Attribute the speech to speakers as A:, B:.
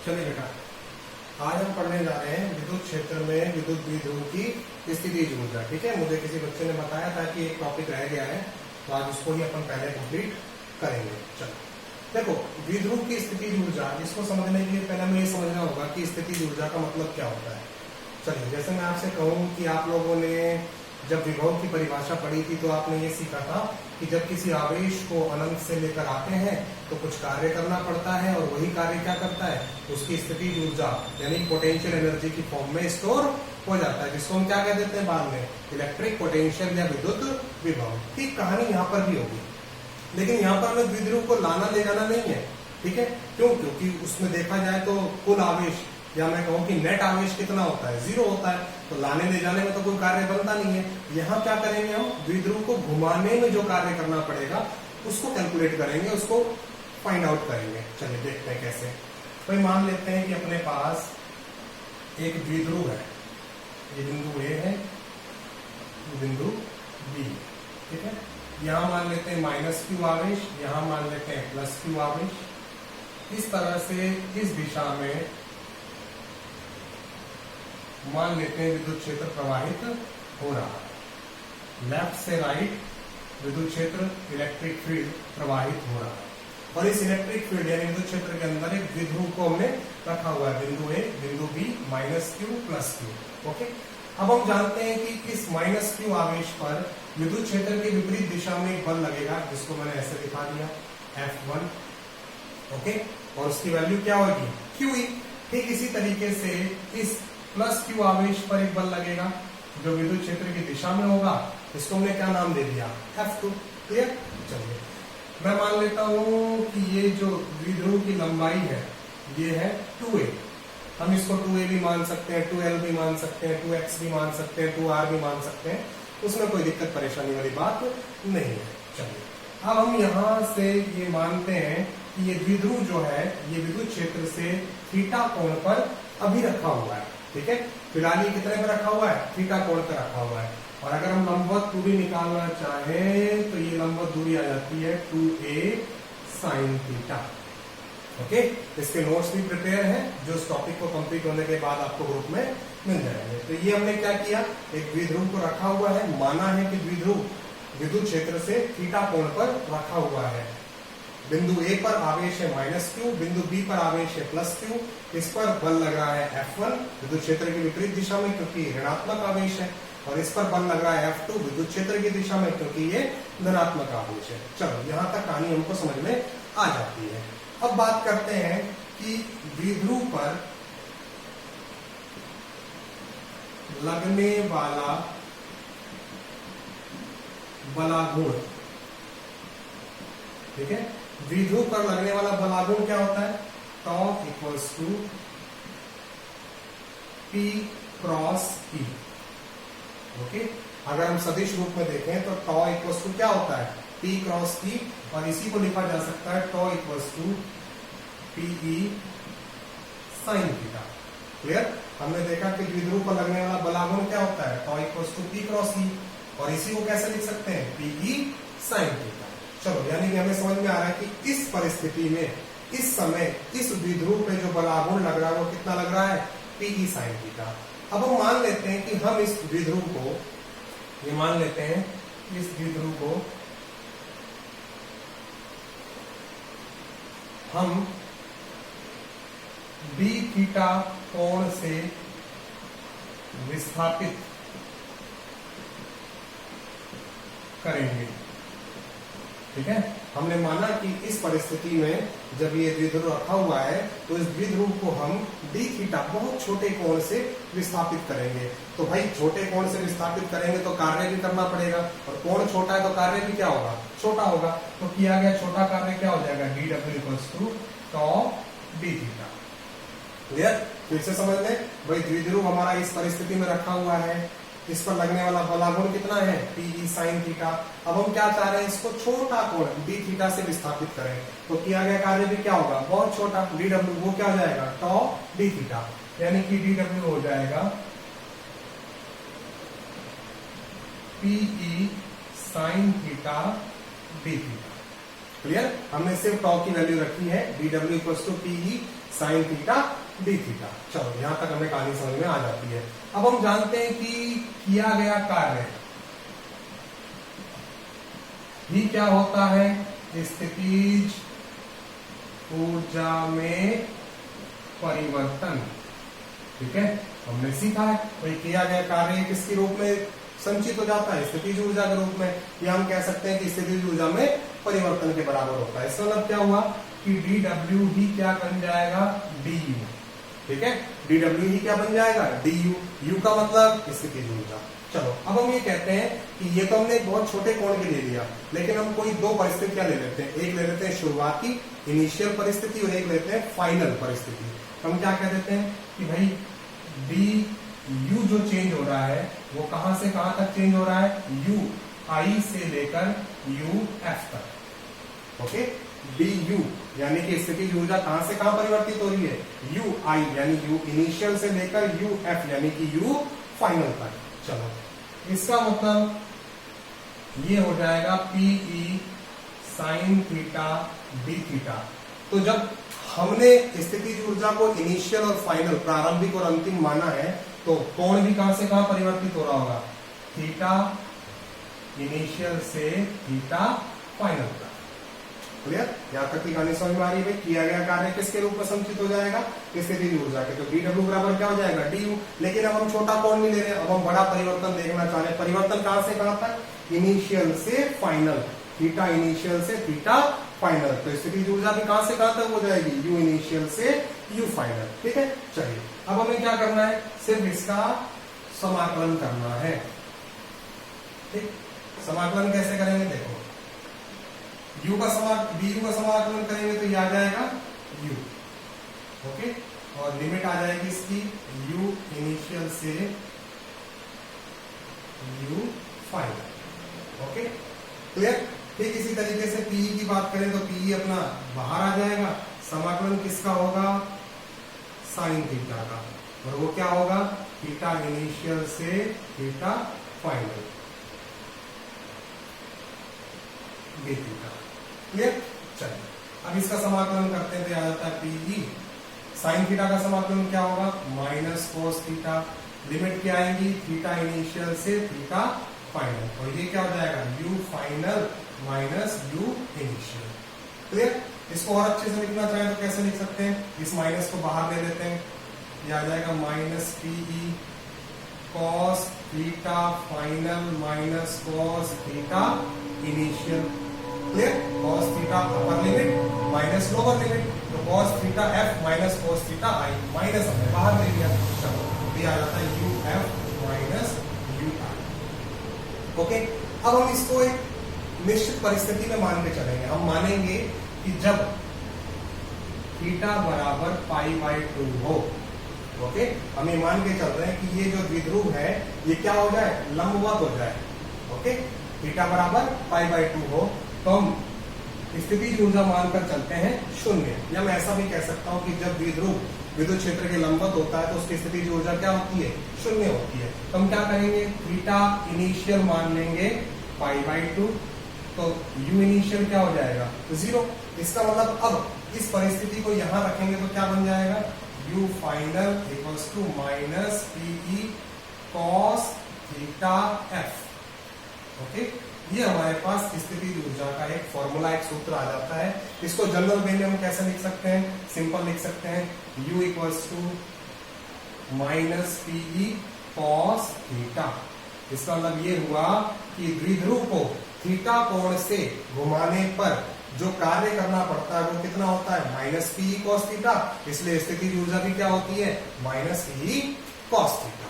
A: चलिए बेटा, आज हम पढ़ने जा रहे हैं विद्युत क्षेत्र में विद्युत द्विध्रुव की स्थितिज ऊर्जा। ठीक है, मुझे किसी बच्चे ने बताया था कि एक टॉपिक रह गया है, तो आज उसको ही अपन पहले कंप्लीट करेंगे। चलो देखो, द्विध्रुव की स्थितिज ऊर्जा, इसको समझने के लिए पहले हमें ये समझना होगा कि स्थितिज ऊर्जा का मतलब क्या होता है। चलिए, जैसे मैं आपसे कहूँ कि आप लोगों ने जब विभव की परिभाषा पढ़ी थी तो आपने ये सीखा था कि जब किसी आवेश को अनंत से लेकर आते हैं तो कुछ कार्य करना पड़ता है, और वही कार्य क्या करता है, उसकी स्थितिज ऊर्जा यानी पोटेंशियल एनर्जी की फॉर्म में स्टोर हो जाता है, जिसको हम क्या कह देते हैं बाद में, इलेक्ट्रिक पोटेंशियल या विद्युत विभव। ठीक कहानी यहाँ पर भी होगी, लेकिन यहाँ पर हमें द्विध्रुव को लाना ले जाना नहीं है। ठीक है, क्यों? क्योंकि उसमें देखा जाए तो कुल आवेश, या मैं कहूँ कि नेट आवेश कितना होता है, 0 होता है, तो लाने ले जाने में तो कोई कार्य बनता नहीं है। यहाँ क्या करेंगे हम, द्विध्रुव को घुमाने में जो कार्य करना पड़ेगा उसको कैलकुलेट करेंगे, उसको फाइंड आउट करेंगे। चलिए देखते हैं कैसे। भाई मान लेते हैं कि अपने पास एक द्विध्रुव है, ये बिंदु ए है, बिंदु बी। ठीक है, यहाँ मान लेते हैं -q आवेश, यहाँ मान लेते हैं +q आवेश। इस तरह से इस दिशा में मान लेते हैं विद्युत क्षेत्र प्रवाहित हो रहा है, लेफ्ट से राइट विद्युत क्षेत्र इलेक्ट्रिक फील्ड प्रवाहित हो रहा है, और इस इलेक्ट्रिक फील्ड यानी विद्युत क्षेत्र के अंदर एक द्विध्रुव को हमने रखा हुआ है, बिंदु ए, बिंदु बी, -q +q। ओके, अब हम जानते हैं कि इस -q आवेश पर विद्युत क्षेत्र के विपरीत दिशा में एक बल लगेगा, जिसको मैंने ऐसे दिखा दिया, F1। ओके, और उसकी वैल्यू क्या होगी, QE। ठीक इसी तरीके से इस +q आवेश पर एक बल लगेगा जो विद्युत क्षेत्र की दिशा में होगा, इसको हमने क्या नाम दे दिया, F2। क्लियर? चलिए मैं मान लेता हूं कि ये जो द्विध्रुव की लंबाई है ये है 2a। हम इसको 2a भी मान सकते हैं, 2l भी मान सकते हैं, 2x भी मान सकते हैं, 2r भी मान सकते हैं, उसमें कोई दिक्कत परेशानी वाली बात नहीं है। चलिए अब हम यहाँ से ये मानते हैं कि ये द्विध्रुव जो है ये विद्युत क्षेत्र से थीटा कोण पर अभी रखा हुआ है। ठीक है, फिलहाल ये कितने पर रखा हुआ है, थीटा कोण पर रखा हुआ है, और अगर हम लंबवत दूरी निकालना चाहें तो ये लंबवत दूरी आ जाती है 2a sin थीटा। ओके, इसके नोट्स भी प्रिपेयर हैं जो इस टॉपिक को कंप्लीट होने के बाद आपको ग्रुप में मिल जाएंगे। तो ये हमने क्या किया, एक द्विध्रुव को रखा हुआ है, माना है कि द्विध्रुव विद्युत क्षेत्र से थीटा कोण पर रखा हुआ है। बिंदु ए पर आवेश है -q, बिंदु बी पर आवेश है +q, इस पर बल लग रहा है F1 विद्युत क्षेत्र की विपरीत दिशा में क्योंकि ऋणात्मक आवेश है, और इस पर बल लग रहा है F2 विद्युत क्षेत्र की दिशा में क्योंकि ये धनात्मक आवेश है। चलो यहां तक कहानी हमको समझ में आ जाती है। अब बात करते हैं कि द्विध्रुव पर लगने वाला बलागुण। ठीक है, द्विध्रुव पर लगने वाला बलागुण क्या होता है, tau equals to P cross E। Okay, अगर हम सदिश रूप में देखें तो टॉ इक्वल्स टू क्या होता है, P क्रॉस E, और इसी को लिखा जा सकता है tau equals to PE sin theta. Clear? हमने देखा कि द्विध्रुव पर लगने वाला बलागुण क्या होता है, tau equals to P cross E, और इसी को कैसे लिख सकते हैं, PE sin थीटा। चलो, यानी कि हमें समझ में आ रहा है कि इस परिस्थिति में इस समय इस द्विध्रुव पे जो बलागुण लग रहा है वो कितना लग रहा है, PE sin थीटा। अब हम मान लेते हैं कि हम इस द्विध्रुव को, ये मान लेते हैं इस द्विध्रुव को हम d थीटा कोण से विस्थापित करेंगे। ठीक है, हमने माना कि इस परिस्थिति में जब ये द्विध्रुव रखा हुआ है तो इस द्विध्रुव को हम d थीटा बहुत छोटे कोण से विस्थापित करेंगे। तो भाई छोटे कोण से विस्थापित करेंगे तो कार्य भी करना पड़ेगा, और कोण छोटा है तो कार्य भी क्या होगा, छोटा होगा। तो किया गया छोटा कार्य क्या हो जाएगा, dw equals to tau d theta. Clear? फिर से समझ लें, भाई द्विध्रुव हमारा इस परिस्थिति में रखा हुआ है, इस पर लगने वाला बलागुण कितना है, PE sin थीटा। अब हम क्या चाह रहे हैं, इसको छोटा कोण d थीटा से विस्थापित करें, तो किया गया कार्य भी क्या होगा, बहुत छोटा, dw, वो क्या हो जाएगा, टॉ d थीटा, यानी कि dw हो जाएगा PE sin theta d theta. Clear? हमने सिर्फ टॉ की वैल्यू रखी है dw equals to PE sine theta D theta. चलो यहां तक हमें कहानी समझ में आ जाती है। अब हम जानते हैं कि किया गया कार्य ही क्या होता है, स्थितिज ऊर्जा में परिवर्तन। ठीक है, हमने सीखा है भाई किया गया कार्य किसके रूप में संचित हो जाता है, स्थितिज ऊर्जा के रूप में, या हम कह सकते हैं कि स्थितिज ऊर्जा में परिवर्तन के बराबर होता है। इसका मतलब क्या हुआ कि dw ही क्या बन जाएगा, du। ठीक है, dw ही क्या बन जाएगा, du। u का मतलब स्थितिज ऊर्जा। चलो अब हम ये कहते हैं कि ये तो हमने एक बहुत छोटे कोण के लिए लिया, लेकिन हम कोई दो परिस्थितियां ले लेते हैं। एक ले लेते हैं शुरुआती इनिशियल परिस्थिति और एक लेते हैं फाइनल परिस्थिति। हम क्या कह देते हैं कि भाई du जो चेंज हो रहा है वो कहां से कहां तक चेंज हो रहा है, ui से लेकर uf तक। ओके, du यानी कि स्थितिज ऊर्जा कहां से कहां परिवर्तित हो रही है, ui यानी u इनिशियल से लेकर uf यानी कि u फाइनल तक। चलो इसका मतलब ये हो जाएगा PE sine theta D theta. तो जब हमने स्थितिज ऊर्जा को इनिशियल और फाइनल, प्रारंभिक और अंतिम माना है, तो कोण भी कहां से कहां परिवर्तित हो रहा होगा, थीटा इनिशियल से थीटा फाइनल तक। क्लियर? यहां तक की कहानी समझ में आ रही है? किया गया कार्य किसके रूप में संचित हो जाएगा, स्थितिज ऊर्जा के। तो dw बराबर क्या हो जाएगा, du। लेकिन अब हम छोटा कोण नहीं ले रहे, अब हम बड़ा परिवर्तन देखना चाह रहे हैं। परिवर्तन कहां से कहां तक, इनिशियल से फाइनल, थीटा इनिशियल से थीटा फाइनल। तो स्थितिज ऊर्जा भी कहां से कहां तक हो जाएगी, u इनिशियल से u फाइनल। ठीक है, चलिए अब हमें क्या करना है, सिर्फ इसका समाकलन करना है। ठीक, समाकलन कैसे करेंगे, देखो du का समाकलन करेंगे तो ये आ जाएगा u। ओके, और लिमिट आ जाएगी इसकी u इनिशियल से u फाइनल। Okay, clear? ठीक इसी तरीके से पीई की बात करें तो पीई अपना बाहर आ जाएगा। समाकलन किसका होगा, साइन थीटा का, और वो क्या होगा, थीटा इनिशियल से theta final D theta. Clear? चलिए अब इसका समाकलन करते हैं तो आ जाता है पीई साइन थीटा का समाकलन क्या होगा, माइनस कोस थीटा। लिमिट क्या आएगी, थीटा इनिशियल से थीटा फाइनल, और ये क्या हो जाएगा, u final minus u initial. Clear? इसको और अच्छे से लिखना चाहें तो कैसे लिख सकते हैं, इस माइनस को बाहर ले लेते हैं, ये आ जाएगा minus PE cos theta final minus cos theta initial. Clear? Cos theta upper limit minus lower limit, तो cos theta F minus cos theta I, minus हमने बाहर ले लिया। चलो ये आ जाता है U F minus U I. Okay, अब हम इसको एक निश्चित परिस्थिति में मान के चलेंगे। हम मानेंगे कि जब थीटा बराबर पाई बाय 2 हो, ओके, हम ये मान के चल रहे हैं कि ये जो द्विध्रुव है ये क्या हो जाए, लंबवत हो जाए। ओके, थीटा बराबर पाई बाय 2 हो तो हम स्थितिज ऊर्जा मानकर चलते हैं 0, या मैं ऐसा भी कह सकता हूं कि जब द्विध्रुव विद्युत क्षेत्र के लंबवत होता है तो उसकी स्थितिज ऊर्जा क्या होती है, 0 होती है। तो हम क्या करेंगे, थीटा इनिशियल मान लेंगे पाई बाय 2, तो u इनिशियल क्या हो जाएगा, 0। इसका मतलब अब इस परिस्थिति को यहां रखेंगे तो क्या बन जाएगा, u final equals to minus PE cos theta F. Okay, ये हमारे पास स्थितिज ऊर्जा का एक फॉर्मूला, एक सूत्र आ जाता है। इसको जनरल वे में हम कैसे लिख सकते हैं, सिंपल लिख सकते हैं, u equals to minus PE cos theta. इसका मतलब ये हुआ कि द्विध्रुव को थीटा कोण से घुमाने पर जो कार्य करना पड़ता है वो कितना होता है, माइनस पीई कॉस थीटा। इसलिए स्थितिज ऊर्जा भी क्या होती है, माइनस पीई कॉस थीटा।